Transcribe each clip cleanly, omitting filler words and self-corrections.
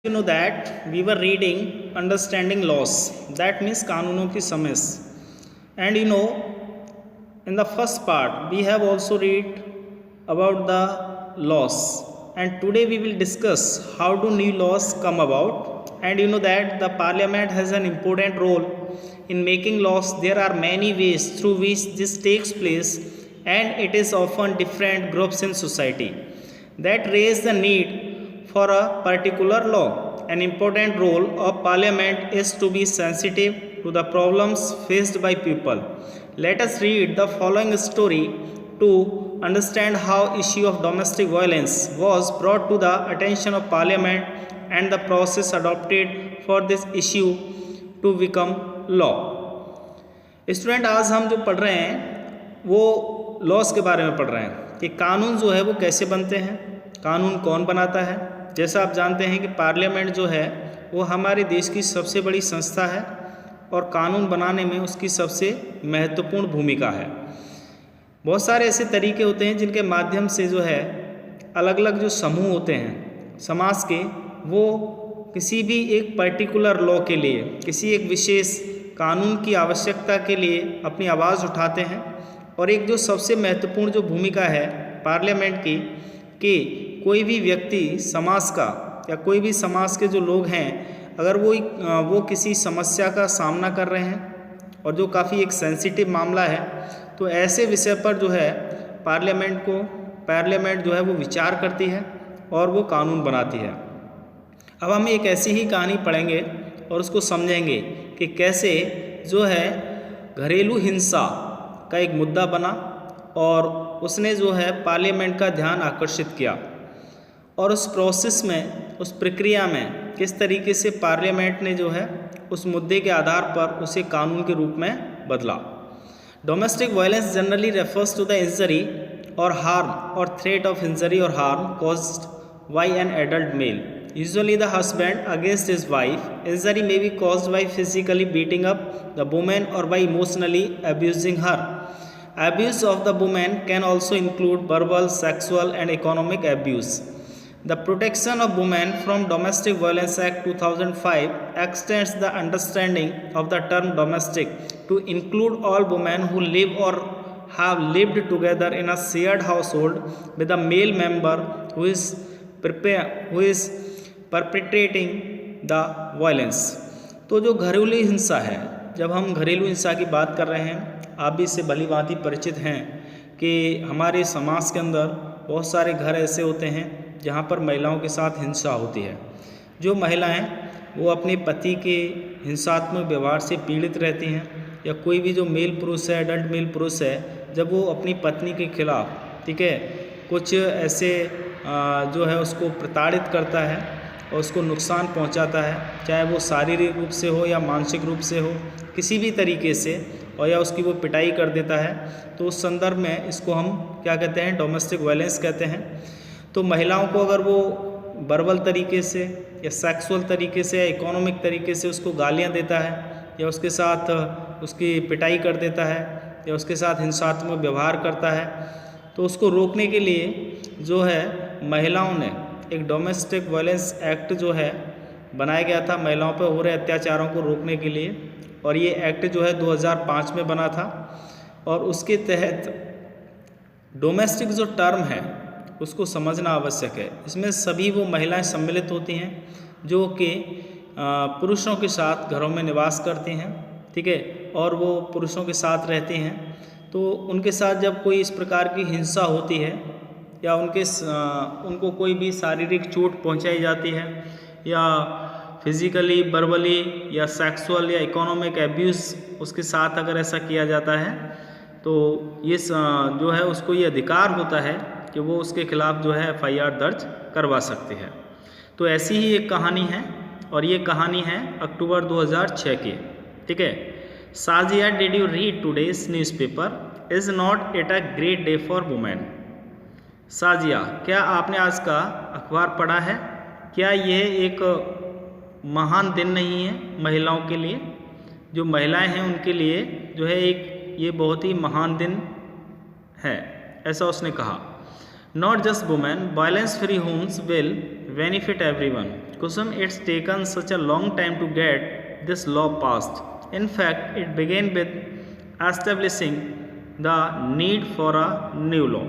You know that we were reading understanding laws, that means कानूनों की समझ. And in the first part we have also read about the laws, and today we will discuss how do new laws come about. And you know that the parliament has an important role in making laws. There are many ways through which this takes place, and it is often different groups in society that raise the need for a particular law. An important role of parliament is to be sensitive to the problems faced by people. Let us read the following story to understand how issue of domestic violence was brought to the attention of parliament and the process adopted for this issue to become law. Student, आज हम जो पढ़ रहे हैं वो loss के बारे में पढ़ रहे हैं कि कानून जो है वो कैसे बनते हैं, कानून कौन बनाता है. जैसा आप जानते हैं कि पार्लियामेंट जो है वो हमारे देश की सबसे बड़ी संस्था है और कानून बनाने में उसकी सबसे महत्वपूर्ण भूमिका है. बहुत सारे ऐसे तरीके होते हैं जिनके माध्यम से जो है अलग अलग जो समूह होते हैं समाज के, वो किसी भी एक पर्टिकुलर लॉ के लिए, किसी एक विशेष कानून की आवश्यकता के लिए अपनी आवाज़ उठाते हैं. और एक जो सबसे महत्वपूर्ण जो भूमिका है पार्लियामेंट की, कि कोई भी व्यक्ति समाज का या कोई भी समाज के जो लोग हैं, अगर वो किसी समस्या का सामना कर रहे हैं और जो काफ़ी एक सेंसिटिव मामला है, तो ऐसे विषय पर जो है पार्लियामेंट जो है वो विचार करती है और वो कानून बनाती है. अब हम एक ऐसी ही कहानी पढ़ेंगे और उसको समझेंगे कि कैसे जो है घरेलू हिंसा का एक मुद्दा बना और उसने जो है पार्लियामेंट का ध्यान आकर्षित किया, और उस प्रोसेस में, उस प्रक्रिया में किस तरीके से पार्लियामेंट ने जो है उस मुद्दे के आधार पर उसे कानून के रूप में बदला. Domestic violence generally refers to the injury और हार्म और थ्रेट ऑफ इंजरी और harm caused by an adult male, usually the husband against his wife. Injury may be caused by physically beating up the woman or by emotionally abusing her. Abuse of the woman can also include verbal, sexual and economic abuse. The Protection of Women from Domestic Violence Act 2005 extends the understanding of the term domestic to include all women who live or have lived together in a shared household with a male member who is perpetrating the violence. तो जो घरेलू हिंसा है, जब हम घरेलू हिंसा की बात कर रहे हैं, आप भी इससे भली भांति परिचित हैं कि हमारे समाज के अंदर बहुत सारे घर ऐसे होते हैं जहां पर महिलाओं के साथ हिंसा होती है. जो महिलाएं वो अपने पति के हिंसात्मक व्यवहार से पीड़ित रहती हैं, या कोई भी जो मेल पुरुष है, एडल्ट मेल पुरुष है, जब वो अपनी पत्नी के खिलाफ, ठीक है, कुछ ऐसे जो है उसको प्रताड़ित करता है और उसको नुकसान पहुंचाता है, चाहे वो शारीरिक रूप से हो या मानसिक रूप से हो, किसी भी तरीके से, और या उसकी वो पिटाई कर देता है, तो उस संदर्भ में इसको हम क्या कहते हैं, डोमेस्टिक वायलेंस कहते हैं. तो महिलाओं को अगर वो वर्बल तरीके से या सेक्सुअल तरीके से या इकोनॉमिक तरीके से उसको गालियाँ देता है, या उसके साथ उसकी पिटाई कर देता है, या उसके साथ हिंसात्मक व्यवहार करता है, तो उसको रोकने के लिए जो है महिलाओं ने एक डोमेस्टिक वायलेंस एक्ट जो है बनाया गया था महिलाओं पर हो रहे अत्याचारों को रोकने के लिए. और ये एक्ट जो है 2005 में बना था, और उसके तहत डोमेस्टिक जो टर्म है उसको समझना आवश्यक है. इसमें सभी वो महिलाएं सम्मिलित होती हैं जो कि पुरुषों के साथ घरों में निवास करती हैं, ठीक है, और वो पुरुषों के साथ रहती हैं. तो उनके साथ जब कोई इस प्रकार की हिंसा होती है या उनको कोई भी शारीरिक चोट पहुंचाई जाती है, या फिजिकली, वर्बली या सेक्सुअल या इकोनॉमिक एब्यूज़ उसके साथ अगर ऐसा किया जाता है, तो ये जो है उसको ये अधिकार होता है कि वो उसके खिलाफ जो है FIR दर्ज करवा सकते हैं. तो ऐसी ही एक कहानी है, और ये कहानी है अक्टूबर 2006 की, ठीक है. Sajiya, did you read today's newspaper? Is not it a great day for women? Sajiya, क्या आपने आज का अखबार पढ़ा है? क्या यह एक महान दिन नहीं है महिलाओं के लिए? जो महिलाएं हैं उनके लिए जो है एक ये बहुत ही महान दिन है, ऐसा उसने कहा. Not just women, violence-free homes will benefit everyone. Kusum, it's taken such a long time to get this law passed. In fact, it began with establishing the need for a new law.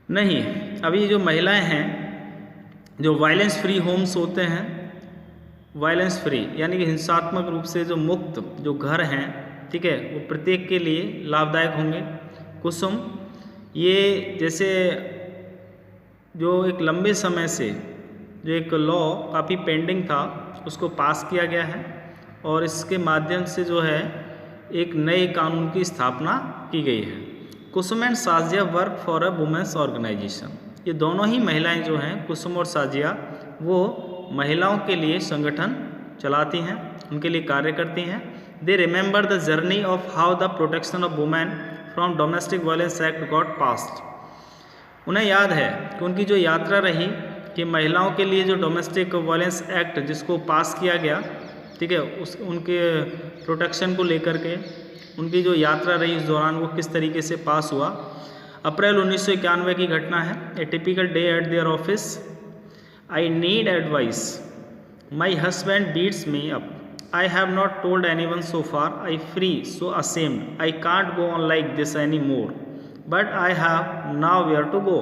नहीं, अभी जो महिलाएं हैं, जो violence free Holmes होते हैं, violence free यानी कि हिंसात्मक रूप से जो मुक्त जो घर हैं, ठीक है, वो प्रत्येक के लिए लाभदायक होंगे। कुसुम, ये जैसे जो एक लंबे समय से जो एक लॉ काफ़ी पेंडिंग था उसको पास किया गया है और इसके माध्यम से जो है एक नए कानून की स्थापना की गई है। Kusum and Sajia work for a women's organisation. ये दोनों ही महिलाएं जो हैं, कुसुम और साजिया, वो महिलाओं के लिए संगठन चलाती हैं, उनके लिए कार्य करती हैं। They remember the journey of how the protection of women from domestic violence act got passed. उन्हें याद है कि उनकी जो यात्रा रही कि महिलाओं के लिए जो डोमेस्टिक वायलेंस एक्ट जिसको पास किया गया, ठीक है, उस उनके प्रोटेक्शन को लेकर के उनकी जो यात्रा रही उस दौरान वो किस तरीके से पास हुआ। अप्रैल 1991 की घटना है। A typical day at their office, I need advice, my husband beats me up, I have not told anyone so far, I free so ashamed, I can't go on like this anymore, but I have nowhere to go.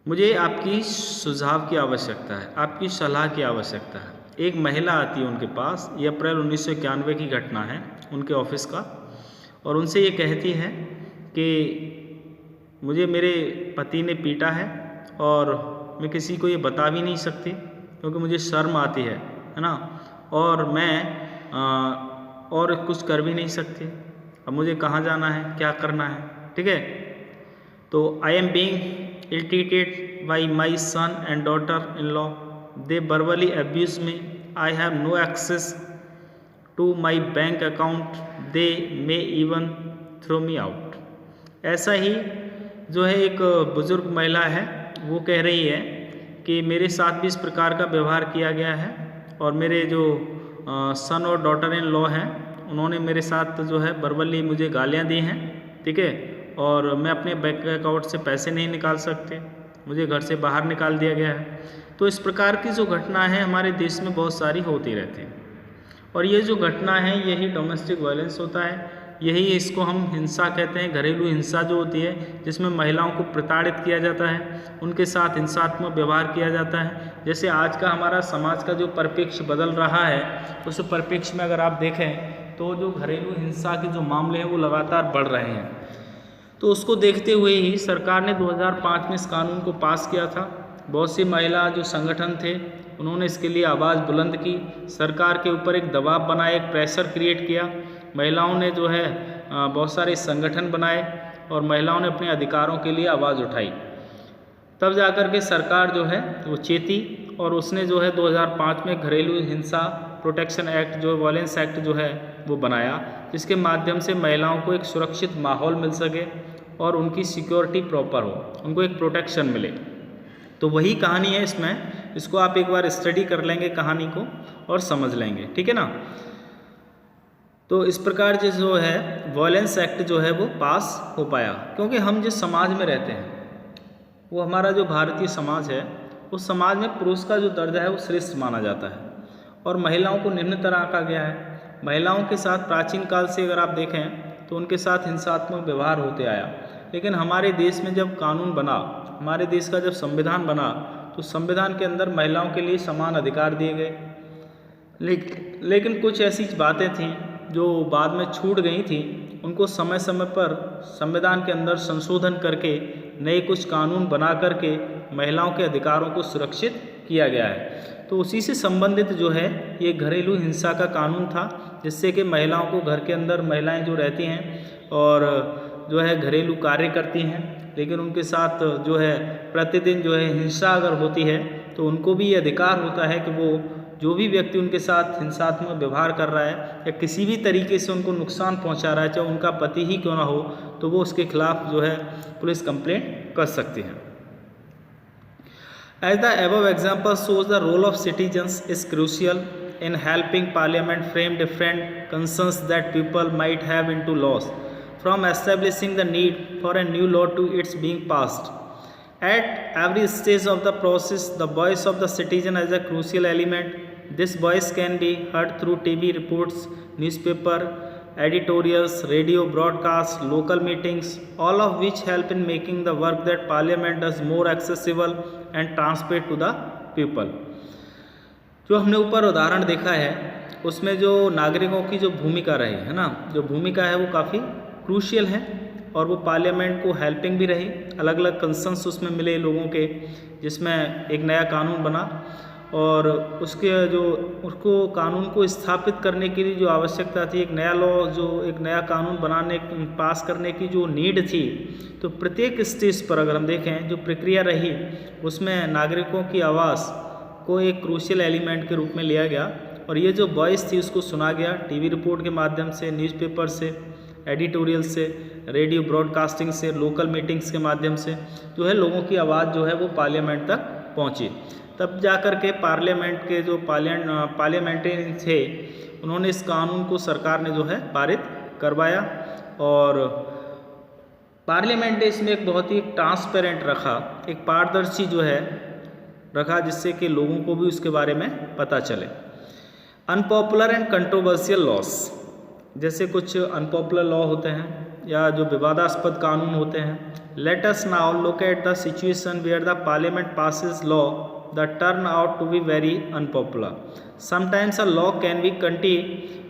मुझे आपकी सुझाव की आवश्यकता है, आपकी सलाह की आवश्यकता है। एक महिला आती है उनके पास, ये अप्रैल 1991 की घटना है उनके ऑफिस का, और उनसे ये कहती है कि मुझे मेरे पति ने पीटा है और मैं किसी को ये बता भी नहीं सकती क्योंकि मुझे शर्म आती है ना, और मैं और कुछ कर भी नहीं सकती। अब मुझे कहाँ जाना है, क्या करना है, ठीक है। तो I am being ill treated by my son and daughter in law, they verbally abuse me, I have no access to my bank account, they may even throw me out. ऐसा ही जो है एक बुज़ुर्ग महिला है, वो कह रही है कि मेरे साथ भी इस प्रकार का व्यवहार किया गया है और मेरे जो सन और डॉटर इन लॉ हैं उन्होंने मेरे साथ जो है वर्बली मुझे गालियाँ दी हैं, ठीक है, और मैं अपने बैंक अकाउंट से पैसे नहीं निकाल सकते, मुझे घर से बाहर निकाल दिया गया है। तो इस प्रकार की जो घटना है हमारे देश में बहुत सारी होती रहती हैं, और ये जो घटना है यही डोमेस्टिक वायलेंस होता है, यही इसको हम हिंसा कहते हैं। घरेलू हिंसा जो होती है जिसमें महिलाओं को प्रताड़ित किया जाता है, उनके साथ हिंसात्मक व्यवहार किया जाता है। जैसे आज का हमारा समाज का जो परिप्रेक्ष्य बदल रहा है, उस परिप्रेक्ष्य में अगर आप देखें तो जो घरेलू हिंसा के जो मामले हैं वो लगातार बढ़ रहे हैं। तो उसको देखते हुए ही सरकार ने 2005 में इस कानून को पास किया था। बहुत सी महिला जो संगठन थे उन्होंने इसके लिए आवाज़ बुलंद की, सरकार के ऊपर एक दबाव बनाया, एक प्रेशर क्रिएट किया। महिलाओं ने जो है बहुत सारे संगठन बनाए और महिलाओं ने अपने अधिकारों के लिए आवाज़ उठाई। तब जाकर के सरकार जो है वो चेती और उसने जो है 2005 में घरेलू हिंसा प्रोटेक्शन एक्ट जो वायलेंस एक्ट जो है वो बनाया, जिसके माध्यम से महिलाओं को एक सुरक्षित माहौल मिल सके और उनकी सिक्योरिटी प्रॉपर हो, उनको एक प्रोटेक्शन मिले। तो वही कहानी है इसमें, इसको आप एक बार स्टडी कर लेंगे कहानी को और समझ लेंगे, ठीक है ना। तो इस प्रकार से जो है वायलेंस एक्ट जो है वो पास हो पाया, क्योंकि हम जिस समाज में रहते हैं वो हमारा जो भारतीय समाज है, उस समाज में पुरुष का जो दर्जा है वो श्रेष्ठ माना जाता है और महिलाओं को निम्न तरह रखा गया है। महिलाओं के साथ प्राचीन काल से अगर आप देखें तो उनके साथ हिंसात्मक व्यवहार होते आया, लेकिन हमारे देश में जब कानून बना, हमारे देश का जब संविधान बना, तो संविधान के अंदर महिलाओं के लिए समान अधिकार दिए गए। लेकिन कुछ ऐसी बातें थीं जो बाद में छूट गई थी, उनको समय समय पर संविधान के अंदर संशोधन करके नए कुछ कानून बना करके महिलाओं के अधिकारों को सुरक्षित किया गया है। तो उसी से संबंधित जो है ये घरेलू हिंसा का कानून था, जिससे कि महिलाओं को घर के अंदर महिलाएं जो रहती हैं और जो है घरेलू कार्य करती हैं, लेकिन उनके साथ जो है प्रतिदिन जो है हिंसा अगर होती है तो उनको भी ये अधिकार होता है कि वो जो भी व्यक्ति उनके साथ हिंसात्मक व्यवहार कर रहा है या किसी भी तरीके से उनको नुकसान पहुंचा रहा है, चाहे उनका पति ही क्यों ना हो, तो वो उसके खिलाफ जो है पुलिस कंप्लेंट कर सकती है। As the above example shows, the role of citizens is crucial in helping Parliament frame different concerns that people might have into laws. from establishing the need for a new law to its being passed. At every stage of the process, the voice of the citizen is a crucial element. This voice can be heard through TV reports, newspaper, editorials, radio broadcasts, local meetings, all of which help in making the work that Parliament does more accessible and transparent to the people. जो हमने ऊपर उदाहरण देखा है उसमें जो नागरिकों की जो भूमिका रही है ना, जो भूमिका है वो काफ़ी क्रूशियल है और वो पार्लियामेंट को हेल्पिंग भी रही। अलग अलग कंसर्न्स उसमें मिले लोगों के, जिसमें एक नया कानून बना और उसको कानून को स्थापित करने के लिए जो आवश्यकता थी, एक नया लॉ, जो एक नया कानून पास करने की जो नीड थी, तो प्रत्येक स्टेज पर अगर हम देखें जो प्रक्रिया रही उसमें नागरिकों की आवाज़ को एक क्रूशियल एलिमेंट के रूप में लिया गया और ये जो वॉइस थी उसको सुना गया टीवी रिपोर्ट के माध्यम से, न्यूज़पेपर से, एडिटोरियल से, रेडियो ब्रॉडकास्टिंग से, लोकल मीटिंग्स के माध्यम से जो है लोगों की आवाज़ जो है वो पार्लियामेंट तक पहुंची। तब जाकर के पार्लियामेंट के जो पार्लियामेंटेरियन थे उन्होंने इस कानून को सरकार ने जो है पारित करवाया और पार्लियामेंट ने इसमें एक बहुत ही ट्रांसपेरेंट रखा, एक पारदर्शी जो है रखा, जिससे कि लोगों को भी उसके बारे में पता चले। अनपॉपुलर एंड कंट्रोवर्शियल लॉस, जैसे कुछ अनपॉपुलर लॉ होते हैं या जो विवादास्पद कानून होते हैं। Let us now look at the situation where the parliament passes law that turn out to be very unpopular. Sometimes a law can be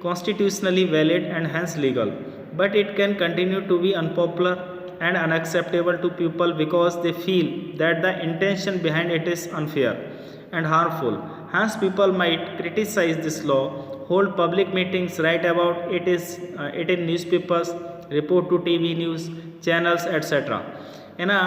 constitutionally valid and hence legal, but it can continue to be unpopular and unacceptable to people because they feel that the intention behind it is unfair and harmful. Hence people might criticize this law, hold public meetings, write about it in newspapers, report to TV news channels, etc. In a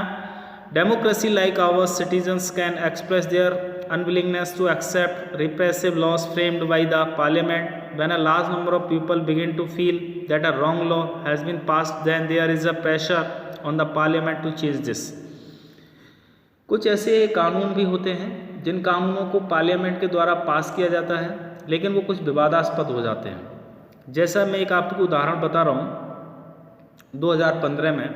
democracy like ours, citizens can express their unwillingness to accept repressive laws framed by the parliament. When a large number of people begin to feel that a wrong law has been passed, then there is a pressure on the parliament to change this. कुछ ऐसे कानून भी होते हैं जिन कानूनों को parliament के द्वारा पास किया जाता है लेकिन वो कुछ विवादास्पद हो जाते हैं। जैसा मैं एक आपको उदाहरण बता रहा हूँ, 2015 में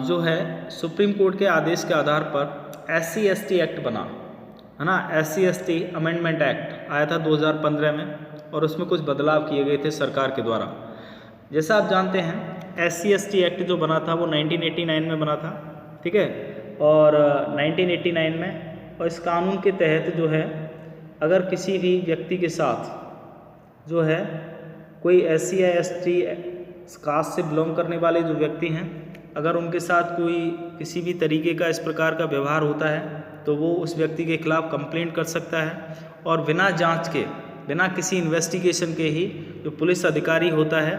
जो है सुप्रीम कोर्ट के आदेश के आधार पर SC/ST एक्ट बना है ना, SC/ST अमेंडमेंट एक्ट आया था 2015 में और उसमें कुछ बदलाव किए गए थे सरकार के द्वारा। जैसा आप जानते हैं SC/ST एक्ट जो बना था वो 1989 में बना था, ठीक है, और 1989 में, और इस कानून के तहत जो है अगर किसी भी व्यक्ति के साथ जो है कोई SC या ST कास्ट से बिलोंग करने वाले जो व्यक्ति हैं, अगर उनके साथ कोई किसी भी तरीके का इस प्रकार का व्यवहार होता है तो वो उस व्यक्ति के खिलाफ कंप्लेंट कर सकता है और बिना जांच के, बिना किसी इन्वेस्टिगेशन के ही जो पुलिस अधिकारी होता है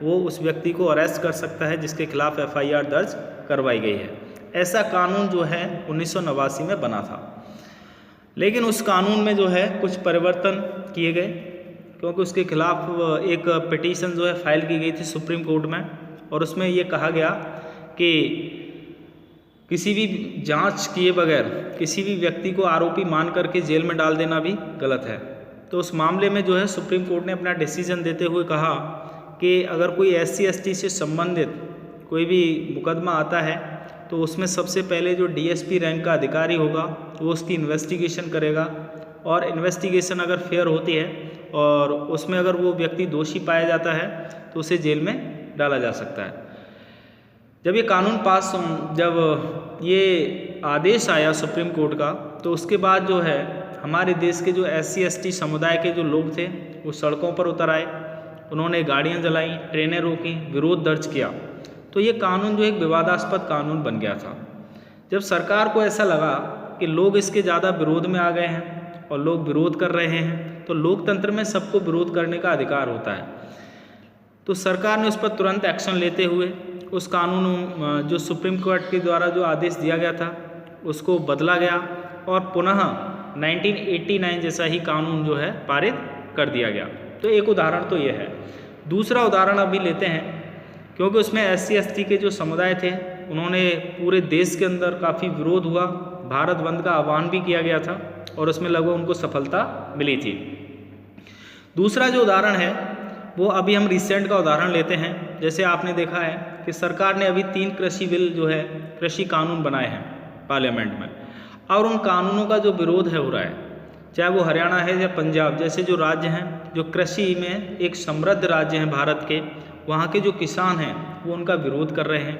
वो उस व्यक्ति को अरेस्ट कर सकता है जिसके खिलाफ FIR दर्ज करवाई गई है। ऐसा कानून जो है 1989 में बना था, लेकिन उस कानून में जो है कुछ परिवर्तन किए गए क्योंकि उसके खिलाफ एक पिटीशन जो है फाइल की गई थी सुप्रीम कोर्ट में और उसमें ये कहा गया कि किसी भी जांच किए बगैर किसी भी व्यक्ति को आरोपी मान करके जेल में डाल देना भी गलत है। तो उस मामले में जो है सुप्रीम कोर्ट ने अपना डिसीजन देते हुए कहा कि अगर कोई SC/ST से संबंधित कोई भी मुकदमा आता है तो उसमें सबसे पहले जो DSP रैंक का अधिकारी होगा वो उसकी इन्वेस्टिगेशन करेगा और इन्वेस्टिगेशन अगर फेयर होती है और उसमें अगर वो व्यक्ति दोषी पाया जाता है तो उसे जेल में डाला जा सकता है। जब ये कानून पास, जब ये आदेश आया सुप्रीम कोर्ट का, तो उसके बाद जो है हमारे देश के जो SC/ST समुदाय के जो लोग थे वो सड़कों पर उतर आए, उन्होंने गाड़ियां जलाई, ट्रेनें रोकी, विरोध दर्ज किया। तो ये कानून जो एक विवादास्पद कानून बन गया था। जब सरकार को ऐसा लगा कि लोग इसके ज़्यादा विरोध में आ गए हैं और लोग विरोध कर रहे हैं, तो लोकतंत्र में सबको विरोध करने का अधिकार होता है, तो सरकार ने उस पर तुरंत एक्शन लेते हुए उस कानून जो सुप्रीम कोर्ट के द्वारा जो आदेश दिया गया था उसको बदला गया और पुनः 1989 जैसा ही कानून जो है पारित कर दिया गया। तो एक उदाहरण तो ये है। दूसरा उदाहरण अभी लेते हैं, क्योंकि उसमें SC/ST के जो समुदाय थे उन्होंने पूरे देश के अंदर काफ़ी विरोध हुआ, भारत बंद का आह्वान भी किया गया था और उसमें लगभग उनको सफलता मिली थी। दूसरा जो उदाहरण है वो अभी हम रिसेंट का उदाहरण लेते हैं जैसे आपने देखा है कि सरकार ने अभी 3 कृषि बिल जो है कृषि कानून बनाए हैं पार्लियामेंट में, और उन कानूनों का जो विरोध है हो रहा है, चाहे वो हरियाणा है या पंजाब जैसे जो राज्य हैं जो कृषि में एक समृद्ध राज्य हैं भारत के, वहाँ के जो किसान हैं वो उनका विरोध कर रहे हैं।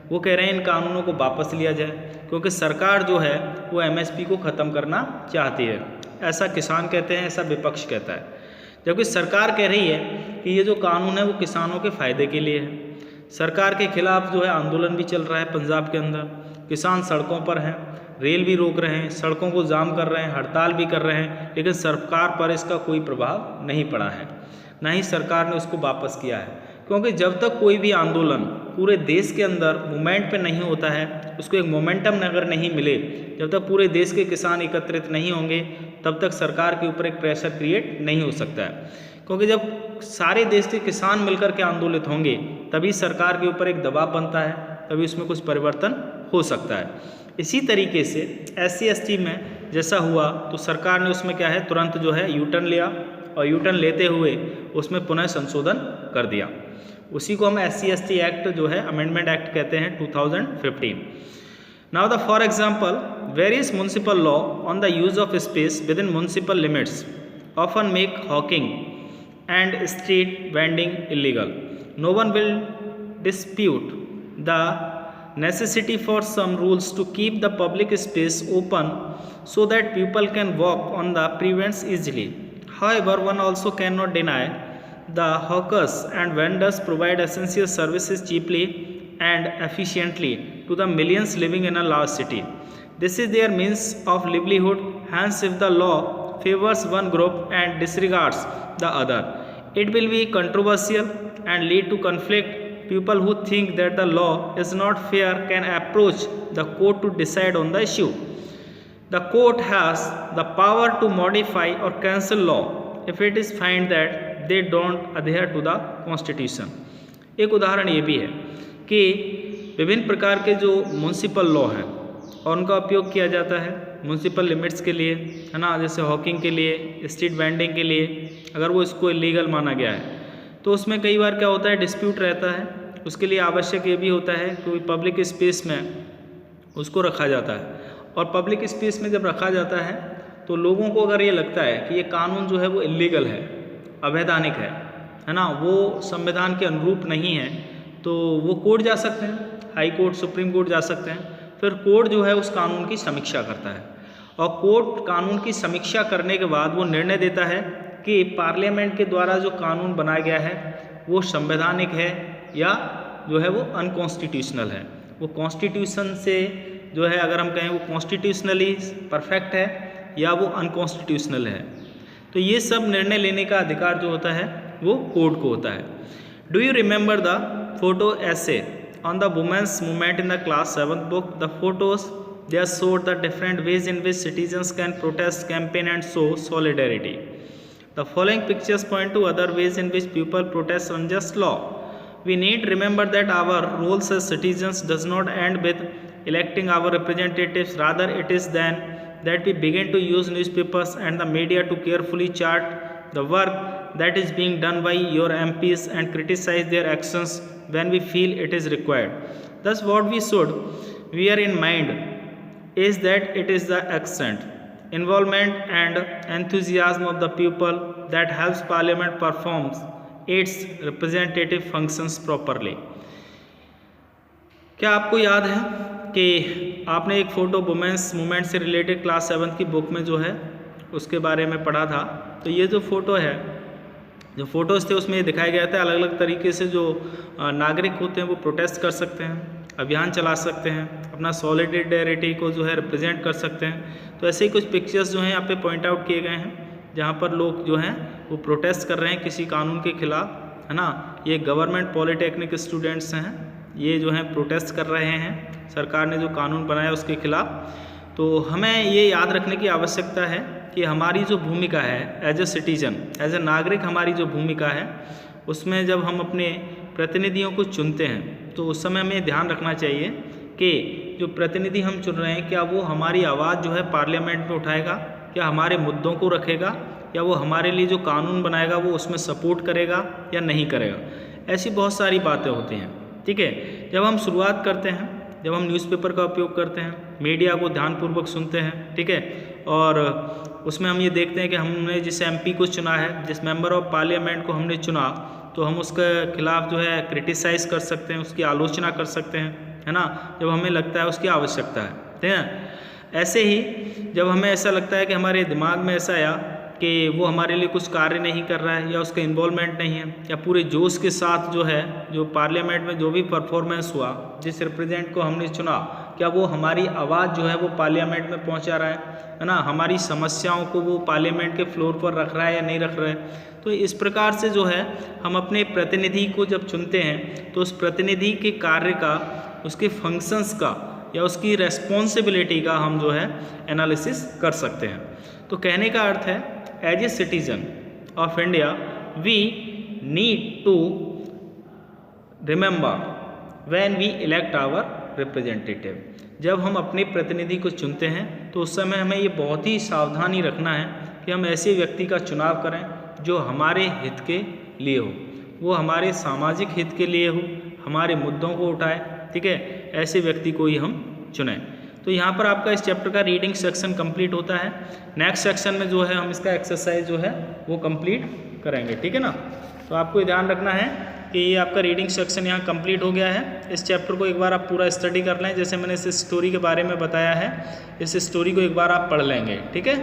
वो कह रहे हैं इन कानूनों को वापस लिया जाए, क्योंकि सरकार जो है वो MSP को ख़त्म करना चाहती है। ऐसा किसान कहते हैं, ऐसा विपक्ष कहता है, जबकि सरकार कह रही है कि ये जो कानून है वो किसानों के फ़ायदे के लिए है। सरकार के खिलाफ जो है आंदोलन भी चल रहा है पंजाब के अंदर, किसान सड़कों पर हैं, रेल भी रोक रहे हैं, सड़कों को जाम कर रहे हैं, हड़ताल भी कर रहे हैं, लेकिन सरकार पर इसका कोई प्रभाव नहीं पड़ा है, ना ही सरकार ने उसको वापस किया है। क्योंकि जब तक कोई भी आंदोलन पूरे देश के अंदर मूवमेंट पे नहीं होता है, उसको एक मोमेंटम अगर नहीं मिले, जब तक पूरे देश के किसान एकत्रित नहीं होंगे, तब तक सरकार के ऊपर एक प्रेशर क्रिएट नहीं हो सकता है। क्योंकि जब सारे देश के किसान मिलकर के आंदोलित होंगे तभी सरकार के ऊपर एक दबाव बनता है, तभी उसमें कुछ परिवर्तन हो सकता है। इसी तरीके से SC/ST में जैसा हुआ तो सरकार ने उसमें क्या है तुरंत जो है U-टर्न लिया, और U-टर्न लेते हुए उसमें पुनः संशोधन कर दिया। उसी को हम SC/ST एक्ट जो है अमेंडमेंट एक्ट कहते हैं 2015। Now the for example various municipal law on the use of space within municipal limits often make hawking and street vending illegal. No one will dispute the necessity for some rules to keep the public space open so that people can walk on the pavements easily. However, one also cannot deny the hawkers and vendors provide essential services cheaply and efficiently to the millions living in a large city. This is their means of livelihood. Hence, if the law favors one group and disregards the other, it will be controversial and lead to conflict. People who think that the law is not fair can approach the court to decide on the issue. The court has the power to modify or cancel law if it is find that they don't adhere to the constitution. एक उदाहरण ये भी है कि विभिन्न प्रकार के जो म्युनिसिपल लॉ हैं और उनका उपयोग किया जाता है म्युनिसिपल लिमिट्स के लिए, है ना, जैसे हॉकिंग के लिए, स्ट्रीट वेंडिंग के लिए, अगर वो इसको इलीगल माना गया है तो उसमें कई बार क्या होता है डिस्प्यूट रहता है। उसके लिए आवश्यक ये भी होता है कि पब्लिक स्पेस में उसको रखा जाता है, और पब्लिक स्पेस में जब रखा जाता है तो लोगों को अगर ये लगता है कि ये कानून जो है वो इलीगल है, अवैधानिक है ना, वो संविधान के अनुरूप नहीं है, तो वो कोर्ट जा सकते हैं, हाई कोर्ट, सुप्रीम कोर्ट जा सकते हैं। फिर कोर्ट जो है उस कानून की समीक्षा करता है, और कोर्ट कानून की समीक्षा करने के बाद वो निर्णय देता है कि पार्लियामेंट के द्वारा जो कानून बनाया गया है वो संवैधानिक है या जो है वो अनकॉन्स्टिट्यूशनल है। वो कॉन्स्टिट्यूशन से जो है अगर हम कहें वो कॉन्स्टिट्यूशनली परफेक्ट है या वो अनकॉन्स्टिट्यूशनल है। तो ये सब निर्णय लेने का अधिकार जो होता है वो कोर्ट को होता है। Do you remember the photo essay on the women's movement in the class 7th book? The photos there showed the different ways in which citizens can protest, campaign and show solidarity. The following pictures point to other ways in which people protest unjust law. We need remember that our roles as citizens does not end with electing our representatives. Rather, it is then that we begin to use newspapers and the media to carefully chart the work that is being done by your MPs and criticize their actions when we feel it is required. Thus, what we should bear in mind is that it is the accent, involvement and enthusiasm of the people that helps Parliament performs its representative functions properly. क्या आपको याद है कि आपने एक photo women's movement से related class 7 की book में जो है उसके बारे में पढ़ा था? तो ये जो फ़ोटो है, जो फ़ोटोज़ थे उसमें ये दिखाया गया था अलग अलग तरीके से जो नागरिक होते हैं वो प्रोटेस्ट कर सकते हैं, अभियान चला सकते हैं, अपना सॉलिडेरिटी को जो है रिप्रेजेंट कर सकते हैं। तो ऐसे ही कुछ पिक्चर्स जो हैं यहाँ पे पॉइंट आउट किए गए हैं जहाँ पर लोग जो हैं वो प्रोटेस्ट कर रहे हैं किसी कानून के खिलाफ, है ना। ये गवर्नमेंट पॉलिटेक्निक स्टूडेंट्स हैं, ये जो हैं प्रोटेस्ट कर रहे हैं सरकार ने जो कानून बनाया उसके खिलाफ। तो हमें ये याद रखने की आवश्यकता है कि हमारी जो भूमिका है as a citizen, as a नागरिक, हमारी जो भूमिका है उसमें जब हम अपने प्रतिनिधियों को चुनते हैं तो उस समय हमें ध्यान रखना चाहिए कि जो प्रतिनिधि हम चुन रहे हैं क्या वो हमारी आवाज़ जो है पार्लियामेंट में उठाएगा, क्या हमारे मुद्दों को रखेगा, या वो हमारे लिए जो कानून बनाएगा वो उसमें सपोर्ट करेगा या नहीं करेगा। ऐसी बहुत सारी बातें होती हैं। ठीक है, जब हम शुरुआत करते हैं, जब हम न्यूज़पेपर का उपयोग करते हैं, मीडिया को ध्यानपूर्वक सुनते हैं, ठीक है, और उसमें हम ये देखते हैं कि हमने जिस MP को चुना है, जिस मेंबर ऑफ पार्लियामेंट को हमने चुना, तो हम उसके खिलाफ जो है क्रिटिसाइज़ कर सकते हैं, उसकी आलोचना कर सकते हैं, है ना, जब हमें लगता है उसकी आवश्यकता है, ठीक है। ऐसे ही जब हमें ऐसा लगता है कि हमारे दिमाग में ऐसा आया कि वो हमारे लिए कुछ कार्य नहीं कर रहा है या उसका इन्वॉल्वमेंट नहीं है, या पूरे जोश के साथ जो है जो पार्लियामेंट में जो भी परफॉर्मेंस हुआ, जिस रिप्रेजेंट को हमने चुना, क्या वो हमारी आवाज़ जो है वो पार्लियामेंट में पहुंचा रहा है ना, हमारी समस्याओं को वो पार्लियामेंट के फ्लोर पर रख रहा है या नहीं रख रहा है। तो इस प्रकार से जो है हम अपने प्रतिनिधि को जब चुनते हैं तो उस प्रतिनिधि के कार्य का, उसके फंक्शंस का या उसकी रेस्पॉन्सिबिलिटी का हम जो है एनालिसिस कर सकते हैं। तो कहने का अर्थ है, as a citizen of India we need to remember when we elect our representative. जब हम अपने प्रतिनिधि को चुनते हैं तो उस समय हमें ये बहुत ही सावधानी रखना है कि हम ऐसे व्यक्ति का चुनाव करें जो हमारे हित के लिए हो, वो हमारे सामाजिक हित के लिए हो, हमारे मुद्दों को उठाए, ठीक है, ऐसे व्यक्ति को ही हम चुनें। तो यहाँ पर आपका इस चैप्टर का रीडिंग सेक्शन कंप्लीट होता है। नेक्स्ट सेक्शन में जो है हम इसका एक्सरसाइज जो है वो कंप्लीट करेंगे, ठीक है ना। तो आपको ये ध्यान रखना है कि ये आपका रीडिंग सेक्शन यहाँ कंप्लीट हो गया है। इस चैप्टर को एक बार आप पूरा स्टडी कर लें, जैसे मैंने इस स्टोरी के बारे में बताया है, इस स्टोरी को एक बार आप पढ़ लेंगे, ठीक है।